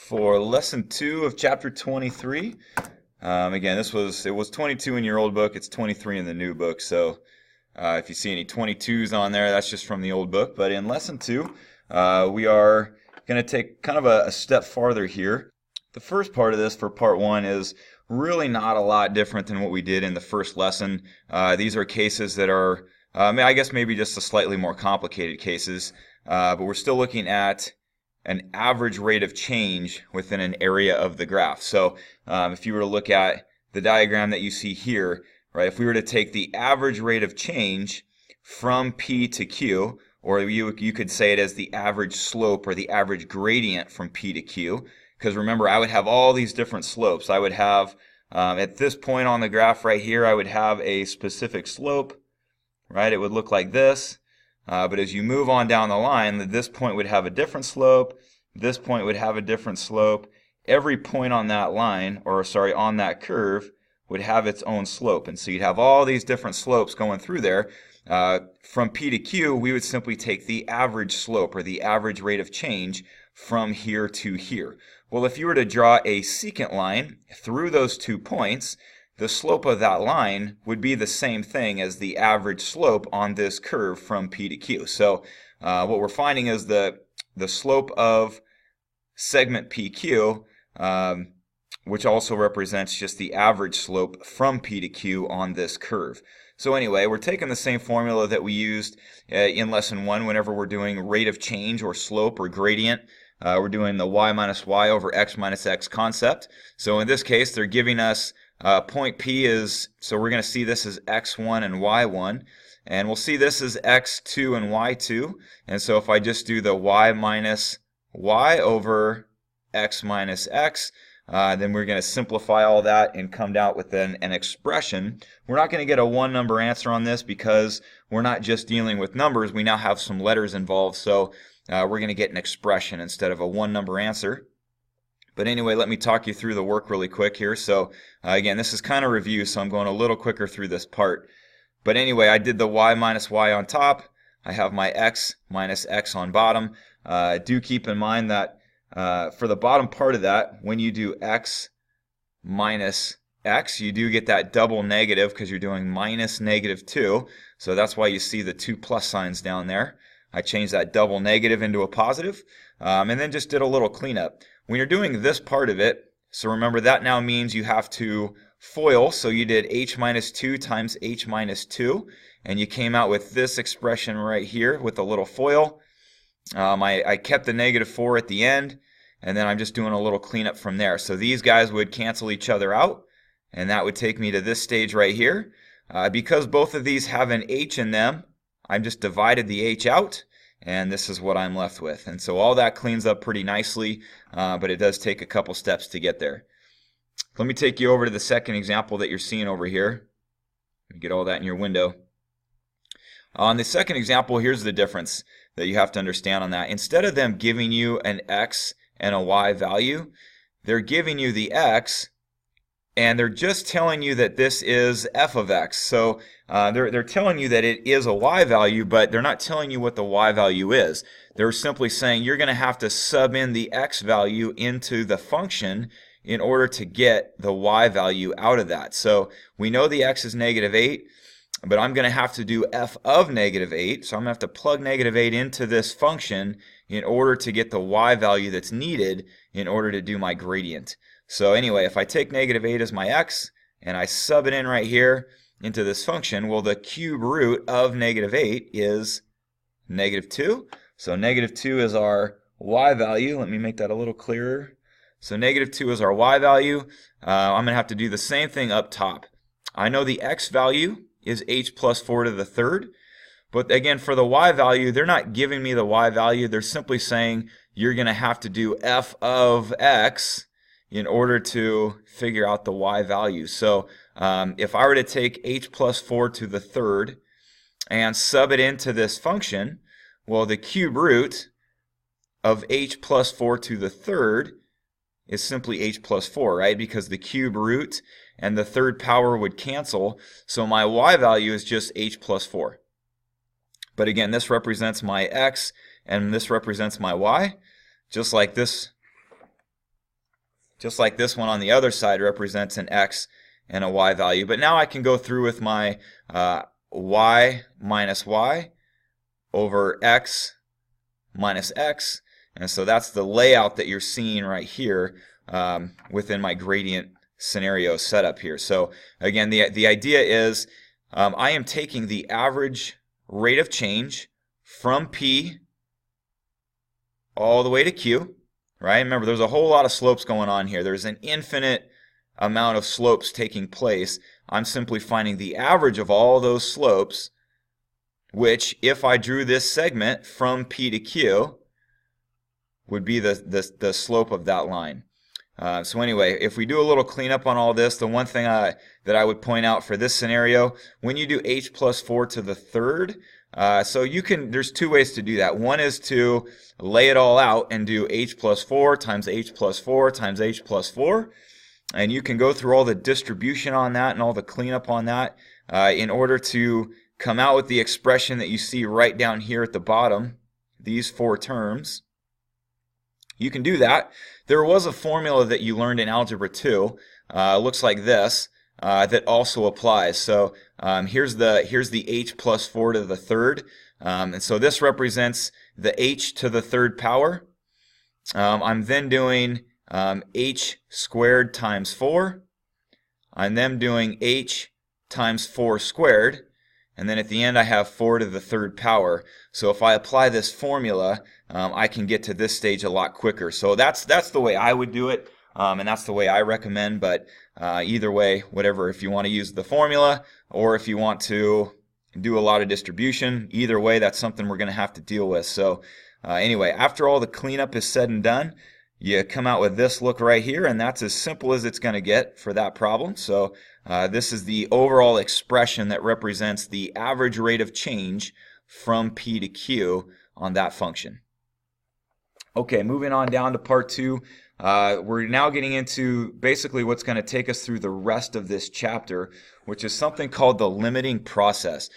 for lesson 2 of chapter 23. Again, it was 22 in your old book. It's 23 in the new book. So if you see any 22s on there, that's just from the old book. But in lesson 2, we are going to take kind of a step farther here. The first part of this for part 1 is really not a lot different than what we did in the first lesson. These are cases that are, I guess maybe just a slightly more complicated cases. But we're still looking at an average rate of change within an area of the graph. So if you were to look at the diagram that you see here, right, if we were to take the average rate of change from P to Q, or you could say it as the average slope or the average gradient from P to Q, because remember, I would have all these different slopes. I would have, at this point on the graph right here, I would have a specific slope, right? It would look like this. But as you move on down the line, this point would have a different slope. This point would have a different slope. Every point on that line, or sorry, on that curve, would have its own slope. And so you'd have all these different slopes going through there. From P to Q, we would simply take the average slope, or the average rate of change, from here to here. Well, if you were to draw a secant line through those 2 points, the slope of that line would be the same thing as the average slope on this curve from P to Q. So what we're finding is the slope of segment PQ, which also represents just the average slope from P to Q on this curve. So anyway, we're taking the same formula that we used in lesson 1 whenever we're doing rate of change or slope or gradient. We're doing the y minus y over x minus x concept. So in this case, they're giving us point P is, so we're going to see this as x1 and y1, and we'll see this as x2 and y2. And so if I just do the y minus y over x minus x, then we're going to simplify all that and come out with an expression. We're not going to get a one number answer on this because we're not just dealing with numbers. We now have some letters involved, so we're going to get an expression instead of a one number answer. But anyway, let me talk you through the work really quick here. So again, this is kind of review, so I'm going a little quicker through this part. But anyway, I did the y minus y on top. I have my x minus x on bottom. Do keep in mind that for the bottom part of that, when you do x minus x, you do get that double negative because you're doing minus negative 2. So that's why you see the 2 plus signs down there. I changed that double negative into a positive, and then just did a little cleanup. When you're doing this part of it, so remember that now means you have to FOIL, so you did h minus 2 times h minus 2, and you came out with this expression right here with a little FOIL. I kept the negative 4 at the end, and then I'm just doing a little cleanup from there. So these guys would cancel each other out, and that would take me to this stage right here. Because both of these have an h in them, I've just divided the h out, and this is what I'm left with. And so all that cleans up pretty nicely, but it does take a couple steps to get there. Let me take you over to the second example that you're seeing over here. Let me get all that in your window. On the second example, here's the difference that you have to understand on that. Instead of them giving you an x and a y value, they're giving you the x, and they're just telling you that this is f of x. So they're telling you that it is a y value, but they're not telling you what the y value is. They're simply saying you're going to have to sub in the x value into the function in order to get the y value out of that. So we know the x is negative 8, but I'm going to have to do f of negative 8. So I'm going to have to plug negative 8 into this function in order to get the y value that's needed in order to do my gradient. So anyway, if I take negative 8 as my x and I sub it in right here into this function, well, the cube root of negative 8 is negative 2. So negative 2 is our y value. Let me make that a little clearer. So negative 2 is our y value. I'm going to have to do the same thing up top. I know the x value is h plus 4 to the third. But again, for the y value, they're not giving me the y value. They're simply saying you're going to have to do f of x in order to figure out the y value. So if I were to take h plus 4 to the third and sub it into this function, well, the cube root of h plus 4 to the third is simply h plus 4, right? Because the cube root and the third power would cancel, so my y value is just h plus 4. But again, this represents my x, and this represents my y, just like this just like this one on the other side represents an x and a y value. But now I can go through with my y minus y over x minus x. And so that's the layout that you're seeing right here within my gradient scenario setup here. So again, the idea is I am taking the average rate of change from P all the way to Q, right? Remember, there's a whole lot of slopes going on here. There's an infinite amount of slopes taking place. I'm simply finding the average of all those slopes, which, if I drew this segment from P to Q, would be the slope of that line. So anyway, if we do a little cleanup on all this, the one thing that I would point out for this scenario, when you do h plus 4 to the third, so you can, there's two ways to do that. One is to lay it all out and do h plus 4 times h plus 4 times h plus 4. And you can go through all the distribution on that and all the cleanup on that in order to come out with the expression that you see right down here at the bottom, these four terms. You can do that. There was a formula that you learned in Algebra 2, looks like this, that also applies. So here's the h plus 4 to the third. And so this represents the h to the third power. I'm then doing h squared times 4. I'm then doing h times 4 squared. And then at the end I have 4 to the third power. So if I apply this formula, I can get to this stage a lot quicker. So that's the way I would do it, and that's the way I recommend. But either way, whatever, if you want to use the formula or if you want to do a lot of distribution, either way, that's something we're going to have to deal with. So anyway, after all the cleanup is said and done, you come out with this look right here, and that's as simple as it's going to get for that problem. So this is the overall expression that represents the average rate of change from P to Q on that function. Okay, moving on down to part 2. We're now getting into basically what's going to take us through the rest of this chapter, which is something called the limiting process.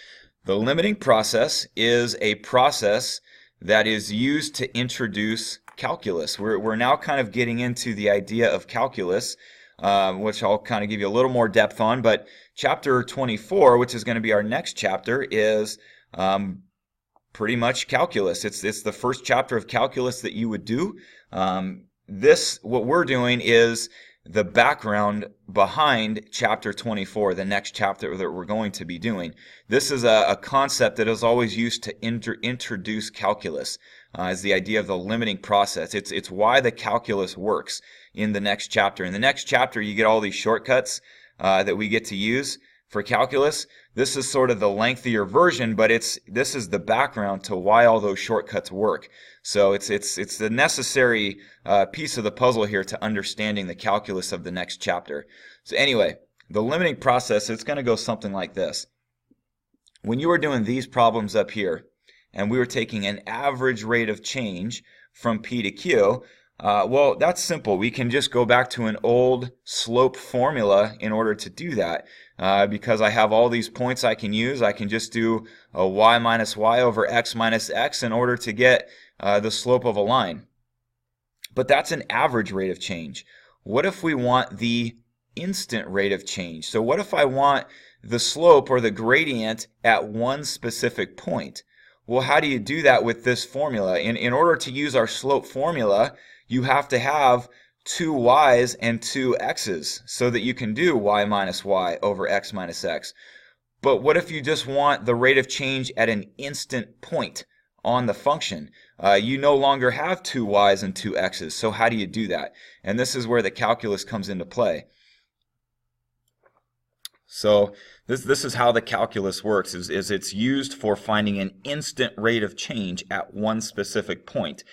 The limiting process is a process that is used to introduce calculus. We're now kind of getting into the idea of calculus, which I'll kind of give you a little more depth on. But chapter 24, which is going to be our next chapter, is pretty much calculus. It's the first chapter of calculus that you would do. What we're doing is the background behind chapter 24, the next chapter that we're going to be doing. This is a concept that is always used to introduce calculus, is the idea of the limiting process. It's why the calculus works in the next chapter. In the next chapter, you get all these shortcuts that we get to use for calculus. This is sort of the lengthier version, but this is the background to why all those shortcuts work. So it's the necessary piece of the puzzle here to understanding the calculus of the next chapter. So anyway, the limiting process, it's going to go something like this. When you were doing these problems up here, and we were taking an average rate of change from P to Q, well, that's simple. We can just go back to an old slope formula in order to do that. Because I have all these points I can use, I can just do a y minus y over x minus x in order to get the slope of a line. But that's an average rate of change. What if we want the instant rate of change? So what if I want the slope or the gradient at one specific point? Well, how do you do that with this formula? In order to use our slope formula, you have to have two y's and two x's so that you can do y minus y over x minus x. But what if you just want the rate of change at an instant point on the function? You no longer have two y's and two x's. So how do you do that? And this is where the calculus comes into play. So this is how the calculus works, is it's used for finding an instant rate of change at one specific point,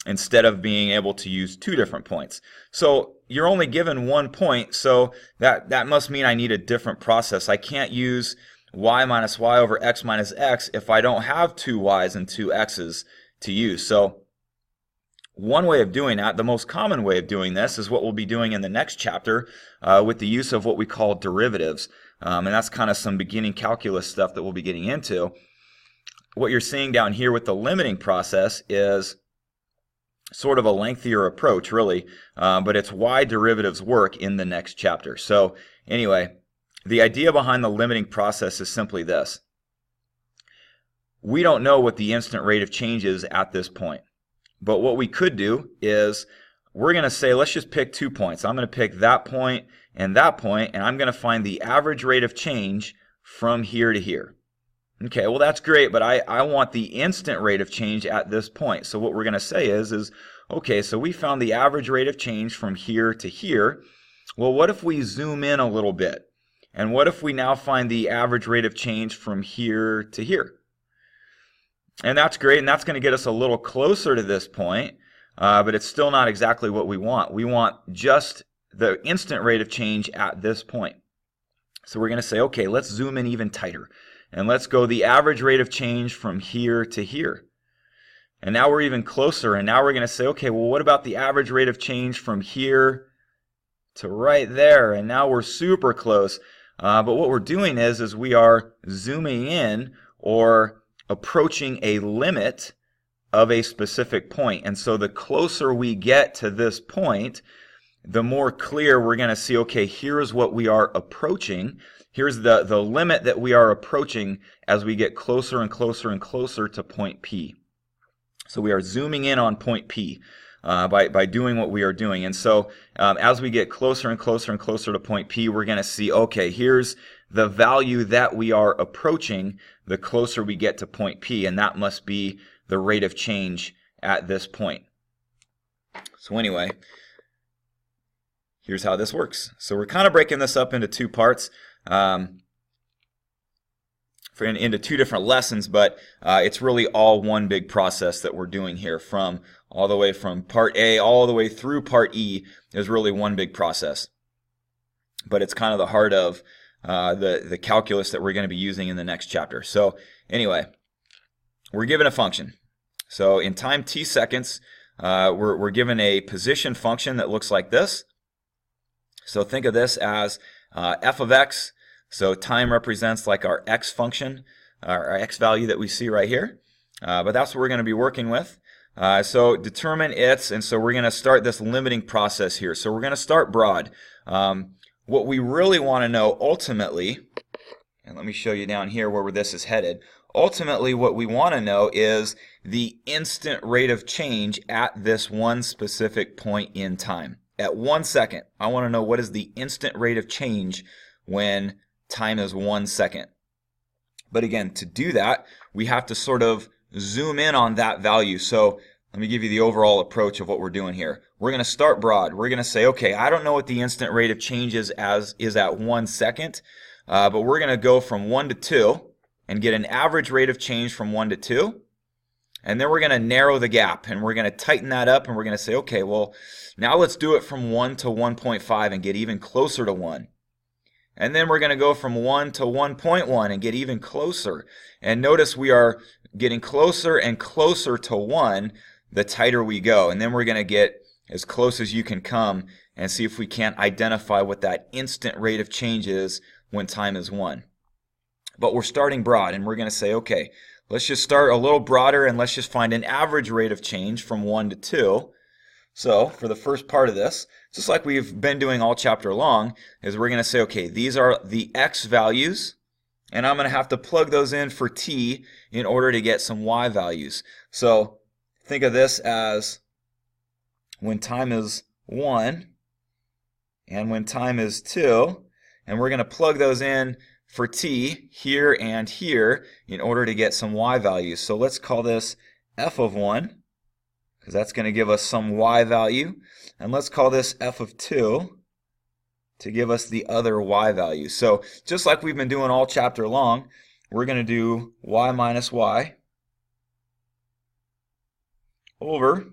instead of being able to use two different points. So you're only given one point, so that must mean I need a different process. I can't use y minus y over x minus x if I don't have two y's and two x's to use. So one way of doing that, the most common way of doing this, is what we'll be doing in the next chapter with the use of what we call derivatives. And that's kind of some beginning calculus stuff that we'll be getting into. What you're seeing down here with the limiting process is sort of a lengthier approach, really, but it's why derivatives work in the next chapter. So anyway, the idea behind the limiting process is simply this. We don't know what the instant rate of change is at this point. But what we could do is we're going to say, let's just pick 2 points. I'm going to pick that point, and I'm going to find the average rate of change from here to here. Okay, well that's great, but I want the instant rate of change at this point. So what we're going to say is, okay, so we found the average rate of change from here to here. Well, what if we zoom in a little bit? And what if we now find the average rate of change from here to here? And that's great, and that's going to get us a little closer to this point, but it's still not exactly what we want. We want just the instant rate of change at this point. So we're going to say, okay, let's zoom in even tighter. And let's go the average rate of change from here to here. And now we're even closer, and now we're going to say, okay, well, what about the average rate of change from here to right there? And now we're super close. But what we're doing is we are zooming in or approaching a limit of a specific point. And so the closer we get to this point, the more clear we're going to see, okay, here's what we are approaching. Here's the limit that we are approaching as we get closer and closer and closer to point P. So we are zooming in on point P by doing what we are doing. And so as we get closer and closer and closer to point P, we're going to see, okay, here's the value that we are approaching the closer we get to point P, and that must be the rate of change at this point. So anyway, here's how this works. So we're kind of breaking this up into 2 parts, into 2 different lessons, but it's really all one big process that we're doing here, from all the way from part A all the way through part E is really one big process. But it's kind of the heart of the calculus that we're going to be using in the next chapter. So anyway, we're given a function. So in time t seconds, we're given a position function that looks like this. So think of this as f of x. So time represents like our x function, our x value that we see right here. But that's what we're going to be working with. So determine its, and so we're going to start this limiting process here. So we're going to start broad. What we really want to know ultimately, and let me show you down here where this is headed. Ultimately, what we want to know is the instant rate of change at this one specific point in time. At 1 second, I want to know what is the instant rate of change when time is 1 second. But again, to do that, we have to sort of zoom in on that value. So let me give you the overall approach of what we're doing here. We're going to start broad. We're going to say, okay, I don't know what the instant rate of change is at 1 second, but we're going to go from 1 to 2 and get an average rate of change from 1 to 2. And then we're going to narrow the gap, and we're going to tighten that up, and we're going to say, okay, well, now let's do it from 1 to 1.5 and get even closer to 1. And then we're going to go from 1 to 1.1 and get even closer. And notice we are getting closer and closer to 1 the tighter we go. And then we're going to get as close as you can come and see if we can't identify what that instant rate of change is when time is 1. But we're starting broad, and we're going to say, okay, let's just start a little broader, and let's just find an average rate of change from 1 to 2. So for the first part of this, just like we've been doing all chapter long, is we're going to say, okay, these are the x values, and I'm going to have to plug those in for t in order to get some y values. So think of this as when time is 1 and when time is 2, and we're going to plug those in for t here and here in order to get some y values. So let's call this f of 1, because that's going to give us some y value. And let's call this f of 2 to give us the other y value. So just like we've been doing all chapter long, we're going to do y minus y over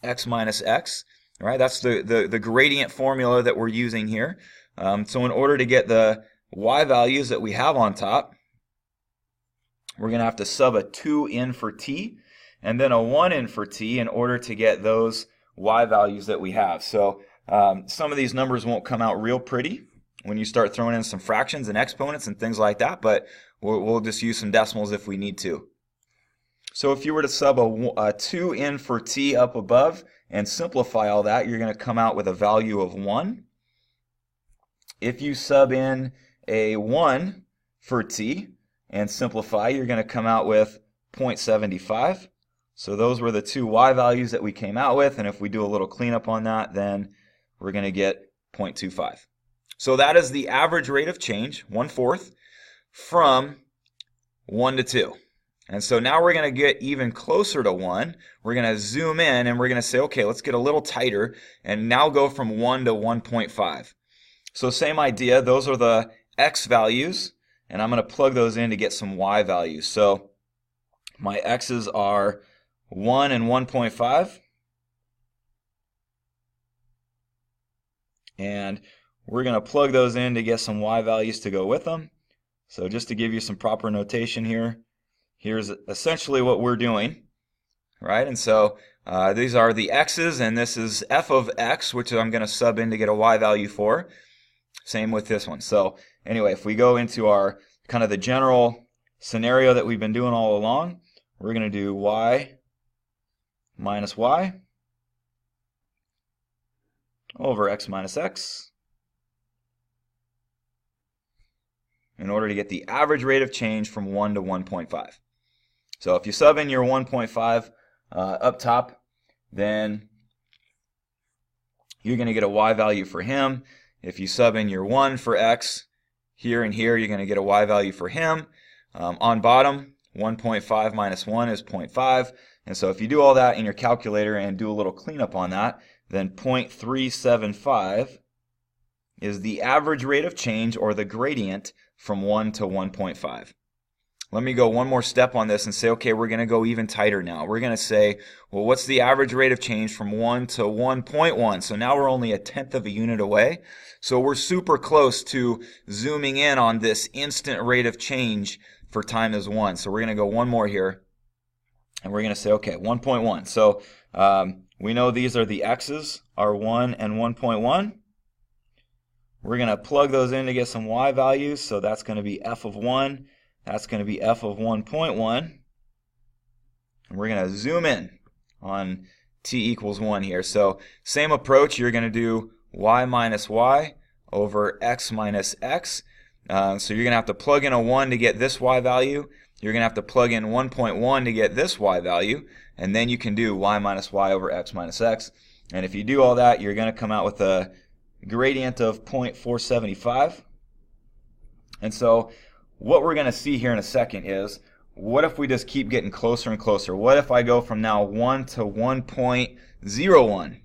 x minus x. All right, that's the gradient formula that we're using here. So in order to get the y values that we have on top, we're going to have to sub a 2 in for t and then a 1 in for t in order to get those y values that we have. So some of these numbers won't come out real pretty when you start throwing in some fractions and exponents and things like that, but we'll just use some decimals if we need to. So if you were to sub a 2 in for t up above and simplify all that, you're going to come out with a value of 1. If you sub in a 1 for t and simplify, you're going to come out with 0.75. So those were the two y values that we came out with, and if we do a little cleanup on that, then we're going to get 0.25. So that is the average rate of change, 1/4, from 1 to 2. And so now we're going to get even closer to 1. We're going to zoom in and we're going to say, okay, let's get a little tighter and now go from 1 to 1.5. So same idea, those are the x values, and I'm going to plug those in to get some y values. So my x's are 1 and 1.5. And we're going to plug those in to get some y values to go with them. So just to give you some proper notation here, here's essentially what we're doing, right? And so these are the x's, and this is f of x, which I'm going to sub in to get a y value for. Same with this one. So anyway, if we go into our kind of the general scenario that we've been doing all along, we're going to do y minus y over x minus x in order to get the average rate of change from 1 to 1.5. So if you sub in your 1.5 up top, then you're going to get a y value for him. If you sub in your 1 for x here and here, you're going to get a y value for him. On bottom, 1.5 minus 1 is 0.5. And so if you do all that in your calculator and do a little cleanup on that, then 0.375 is the average rate of change, or the gradient, from 1 to 1.5. Let me go one more step on this and say, okay, we're going to go even tighter now. We're going to say, well, what's the average rate of change from 1 to 1.1? So now we're only 1/10 of a unit away. So we're super close to zooming in on this instant rate of change for time is 1. So we're going to go one more here, and we're going to say, okay, 1.1. So we know these are the x's, are 1 and 1.1. We're going to plug those in to get some y values. So that's going to be f of 1. That's going to be f of 1.1. And we're going to zoom in on t equals 1 here. So same approach, you're going to do y minus y over x minus x. So you're going to have to plug in a 1 to get this y value. You're going to have to plug in 1.1 to get this y value. And then you can do y minus y over x minus x. And if you do all that, you're going to come out with a gradient of 0.475. And so what we're going to see here in a second is, what if we just keep getting closer and closer? What if I go from now 1 to 1.01,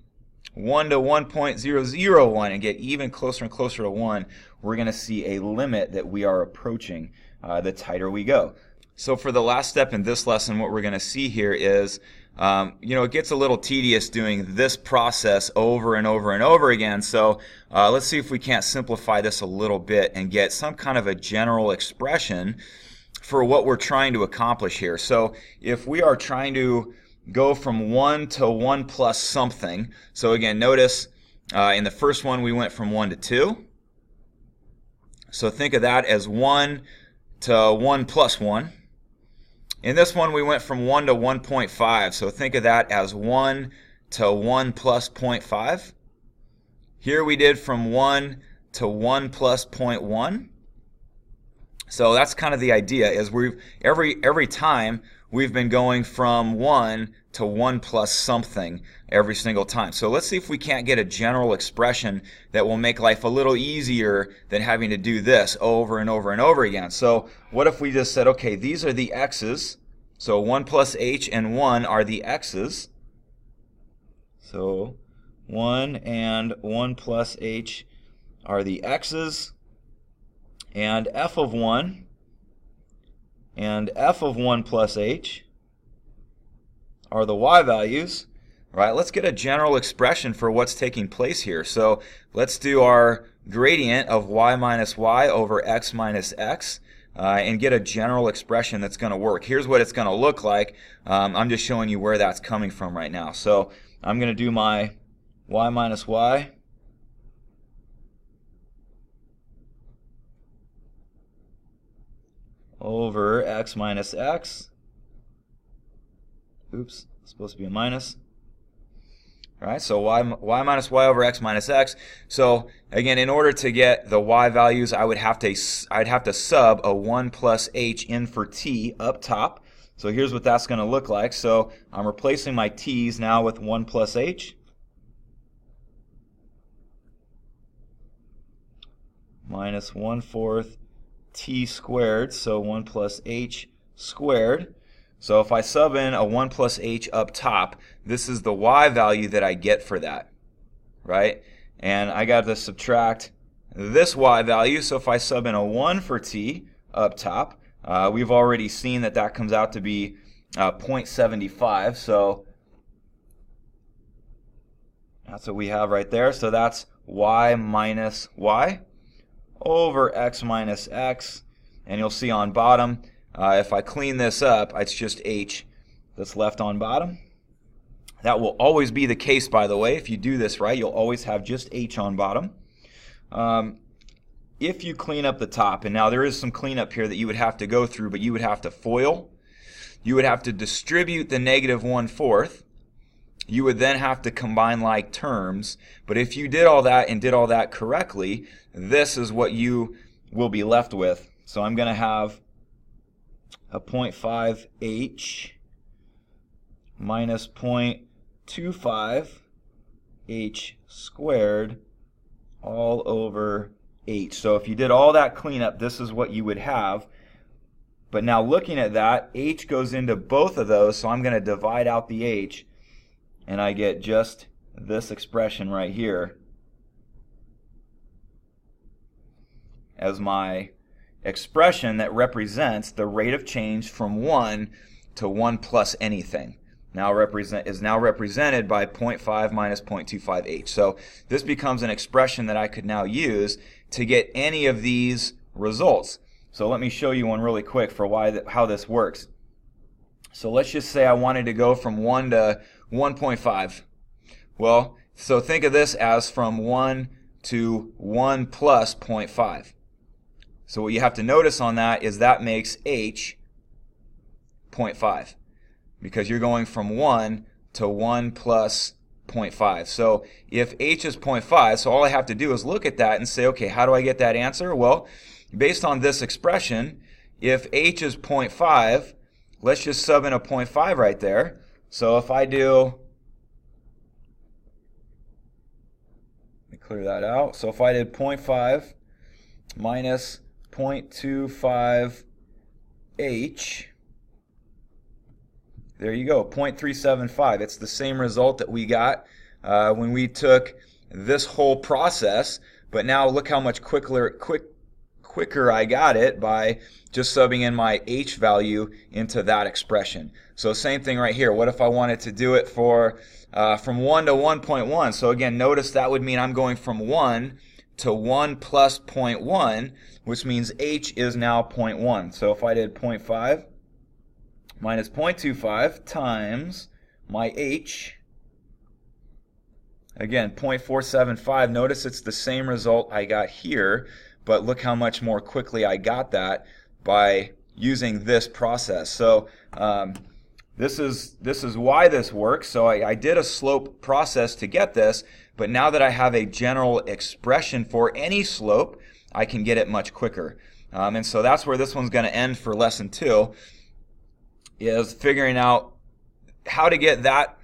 1 to 1.001, and get even closer and closer to 1? We're going to see a limit that we are approaching the tighter we go. So for the last step in this lesson, what we're going to see here is, it gets a little tedious doing this process over and over and over again. So let's see if we can't simplify this a little bit and get some kind of a general expression for what we're trying to accomplish here. So if we are trying to go from 1 to 1 plus something, so again, notice in the first one we went from 1 to 2. So think of that as 1 to 1 plus 1. In this one, we went from 1 to 1.5, so think of that as 1 to 1 plus 0.5. Here we did from 1 to 1 plus 0.1. So that's kind of the idea, is every time we've been going from 1 to 1 plus something every single time. So let's see if we can't get a general expression that will make life a little easier than having to do this over and over and over again. So what if we just said, okay, these are the x's. So 1 plus h and 1 are the x's. So 1 and 1 plus h are the x's. And f of 1 and f of 1 plus h are the y values. Right? Let's get a general expression for what's taking place here. So let's do our gradient of y minus y over x minus x and get a general expression that's going to work. Here's what it's going to look like. I'm just showing you where that's coming from right now. So I'm going to do my y minus y over x minus x. Oops, it's supposed to be a minus. All right, so y minus y over x minus x. So again, in order to get the y values, I'd have to sub a 1 plus h in for t up top. So here's what that's going to look like. So I'm replacing my t's now with 1 plus h minus 1/4 t squared, so 1 plus h squared. So if I sub in a 1 plus h up top, this is the y value that I get for that, right? And I got to subtract this y value, so if I sub in a 1 for t up top, we've already seen that that comes out to be 0.75, so that's what we have right there. So that's y minus y over x minus x, and you'll see on bottom, if I clean this up, it's just h that's left on bottom. That will always be the case, by the way. If you do this right, you'll always have just h on bottom. If you clean up the top, and now there is some cleanup here that you would have to go through, but you would have to FOIL. You would have to distribute the negative 1/4. You would then have to combine like terms. But if you did all that and did all that correctly, this is what you will be left with. So I'm going to have a 0.5h minus 0.25h squared all over h. So if you did all that cleanup, this is what you would have. But now looking at that, h goes into both of those, so I'm going to divide out the h, and I get just this expression right here as my expression that represents the rate of change from 1 to 1 plus anything. Is now represented by 0.5 minus 0.25h. So this becomes an expression that I could now use to get any of these results. So let me show you one really quick for how this works. So let's just say I wanted to go from 1 to 1.5. Well, so think of this as from 1 to 1 plus 0.5. So what you have to notice on that is that makes h 0.5, because you're going from 1 to 1 plus 0.5. So if h is 0.5, so all I have to do is look at that and say, okay, how do I get that answer? Well, based on this expression, if h is 0.5, let's just sub in a 0.5 right there. So if I do, let me clear that out. So if I did 0.5 minus 0.25h, there you go, 0.375. It's the same result that we got when we took this whole process, but now look how much quicker I got it by just subbing in my h value into that expression. So same thing right here. What if I wanted to do it for from 1 to 1.1? So again, notice that would mean I'm going from 1 to 1 plus 0.1, which means h is now 0.1. So if I did 0.5 minus 0.25 times my h, again 0.475, notice it's the same result I got here, but look how much more quickly I got that by using this process. So this is why this works. So I did a slope process to get this, but now that I have a general expression for any slope, I can get it much quicker. And so that's where this one's going to end for lesson 2, is figuring out how to get that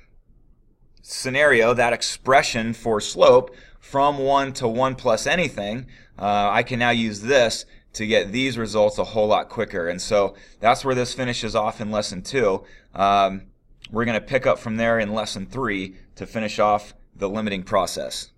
scenario, that expression for slope, from 1 to 1 plus anything. I can now use this to get these results a whole lot quicker. And so that's where this finishes off in lesson 2. We're going to pick up from there in lesson 3 to finish off the limiting process.